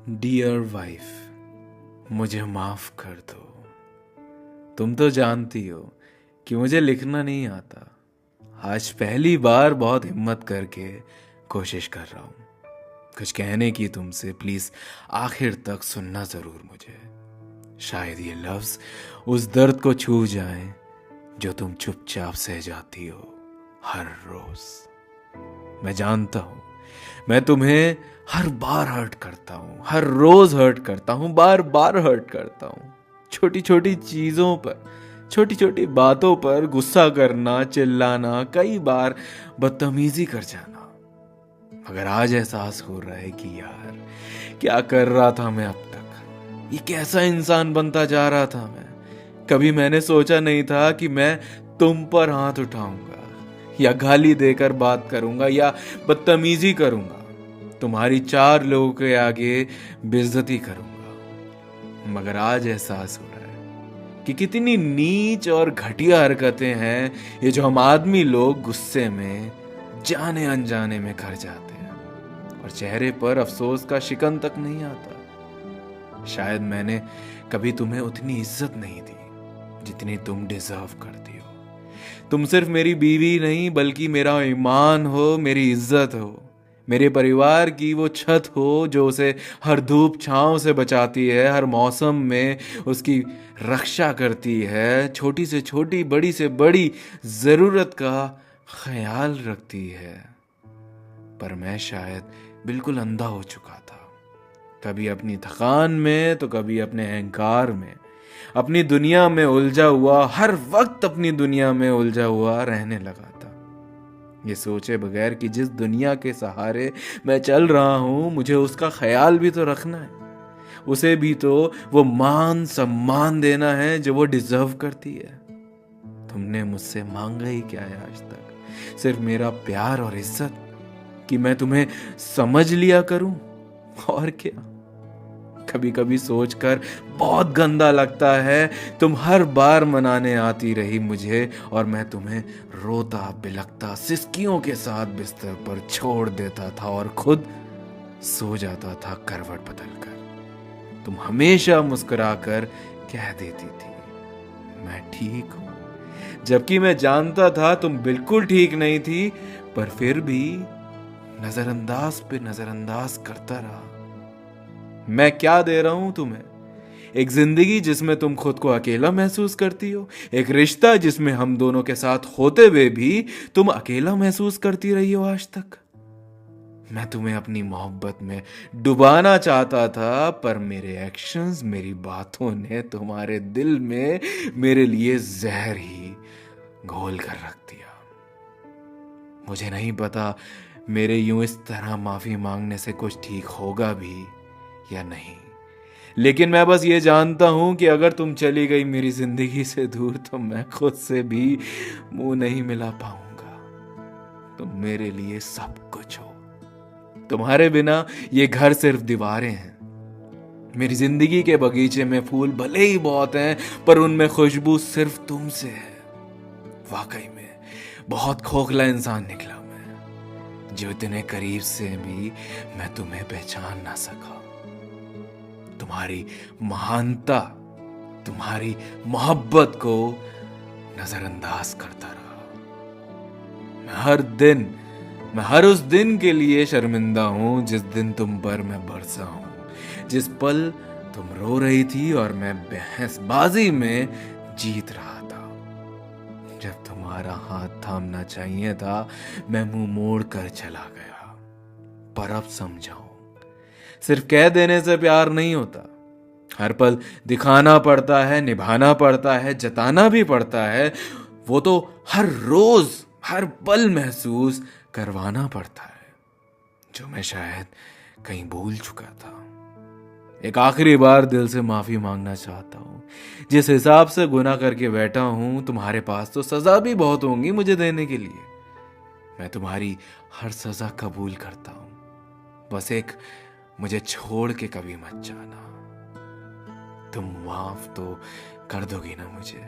Dear wife, मुझे माफ कर दो। तुम तो जानती हो कि मुझे लिखना नहीं आता। आज पहली बार बहुत हिम्मत करके कोशिश कर रहा हूं कुछ कहने की तुमसे। प्लीज आखिर तक सुनना जरूर मुझे। शायद ये लफ्ज उस दर्द को छू जाएं जो तुम चुपचाप सह जाती हो हर रोज। मैं जानता हूं मैं तुम्हें हर बार हर्ट करता हूं, हर रोज हर्ट करता हूं, बार बार हर्ट करता हूं। छोटी छोटी चीजों पर, छोटी छोटी बातों पर गुस्सा करना, चिल्लाना, कई बार बदतमीजी कर जाना। मगर आज एहसास हो रहा है कि यार क्या कर रहा था मैं अब तक। ये कैसा इंसान बनता जा रहा था मैं। कभी मैंने सोचा नहीं था कि मैं तुम पर हाथ उठाऊंगा या गाली देकर बात करूंगा या बदतमीजी करूंगा, तुम्हारी चार लोगों के आगे बेइज्जती करूंगा। मगर आज एहसास हो रहा है कि कितनी नीच और घटिया हरकतें हैं ये जो हम आदमी लोग गुस्से में जाने अनजाने में कर जाते हैं, और चेहरे पर अफसोस का शिकन तक नहीं आता। शायद मैंने कभी तुम्हें उतनी इज्जत नहीं दी जितनी तुम डिजर्व करती हो। तुम सिर्फ मेरी बीवी नहीं बल्कि मेरा ईमान हो, मेरी इज्जत हो, मेरे परिवार की वो छत हो जो उसे हर धूप छांव से बचाती है, हर मौसम में उसकी रक्षा करती है, छोटी से छोटी बड़ी से बड़ी जरूरत का ख्याल रखती है। पर मैं शायद बिल्कुल अंधा हो चुका था, कभी अपनी थकान में तो कभी अपने अहंकार में, अपनी दुनिया में उलझा हुआ, हर वक्त अपनी दुनिया में उलझा हुआ रहने लगा था, ये सोचे बगैर कि जिस दुनिया के सहारे मैं चल रहा हूं मुझे उसका ख्याल भी तो रखना है, उसे भी तो वो मान सम्मान देना है जो वो डिजर्व करती है। तुमने मुझसे मांगा ही क्या है आज तक? सिर्फ मेरा प्यार और इज्जत, कि मैं तुम्हें समझ लिया करूं, और क्या। कभी कभी सोचकर बहुत गंदा लगता है तुम हर बार मनाने आती रही मुझे और मैं तुम्हें रोता बिलखता सिसकियों के साथ बिस्तर पर छोड़ देता था और खुद सो जाता था करवट बदलकर। तुम हमेशा मुस्कुराकर कह देती थी मैं ठीक हूं, जबकि मैं जानता था तुम बिल्कुल ठीक नहीं थी, पर फिर भी नजरअंदाज पे नजरअंदाज करता रहा। मैं क्या दे रहा हूं तुम्हें? एक जिंदगी जिसमें तुम खुद को अकेला महसूस करती हो, एक रिश्ता जिसमें हम दोनों के साथ होते हुए भी तुम अकेला महसूस करती रही हो आज तक। मैं तुम्हें अपनी मोहब्बत में डुबाना चाहता था, पर मेरे एक्शंस, मेरी बातों ने तुम्हारे दिल में मेरे लिए जहर ही घोल कर रख दिया। मुझे नहीं पता मेरे यूं इस तरह माफी मांगने से कुछ ठीक होगा भी या नहीं, लेकिन मैं बस ये जानता हूं कि अगर तुम चली गई मेरी जिंदगी से दूर तो मैं खुद से भी मुंह नहीं मिला पाऊंगा। तुम मेरे लिए सब कुछ हो। तुम्हारे बिना ये घर सिर्फ दीवारें हैं। मेरी जिंदगी के बगीचे में फूल भले ही बहुत हैं, पर उनमें खुशबू सिर्फ तुमसे है। वाकई में बहुत खोखला इंसान निकला मैं, जो इतने करीब से भी मैं तुम्हें पहचान ना सका। तुम्हारी महानता, तुम्हारी मोहब्बत को नजरअंदाज करता रहा। मैं हर उस दिन के लिए शर्मिंदा हूं जिस दिन तुम पर मैं बरसा हूं, जिस पल तुम रो रही थी और मैं बहसबाजी में जीत रहा था। जब तुम्हारा हाथ थामना चाहिए था मैं मुंह मोड़ कर चला गया। पर अब समझाओ, सिर्फ कह देने से प्यार नहीं होता, हर पल दिखाना पड़ता है, निभाना पड़ता है, जताना भी पड़ता है। वो तो हर रोज हर पल महसूस करवाना पड़ता है, जो मैं शायद कहीं भूल चुका था। एक आखिरी बार दिल से माफी मांगना चाहता हूं। जिस हिसाब से गुनाह करके बैठा हूं, तुम्हारे पास तो सजा भी बहुत होंगी मुझे देने के लिए। मैं तुम्हारी हर सजा कबूल करता हूं, बस एक मुझे छोड़ के कभी मत जाना। तुम माफ तो कर दोगी ना मुझे?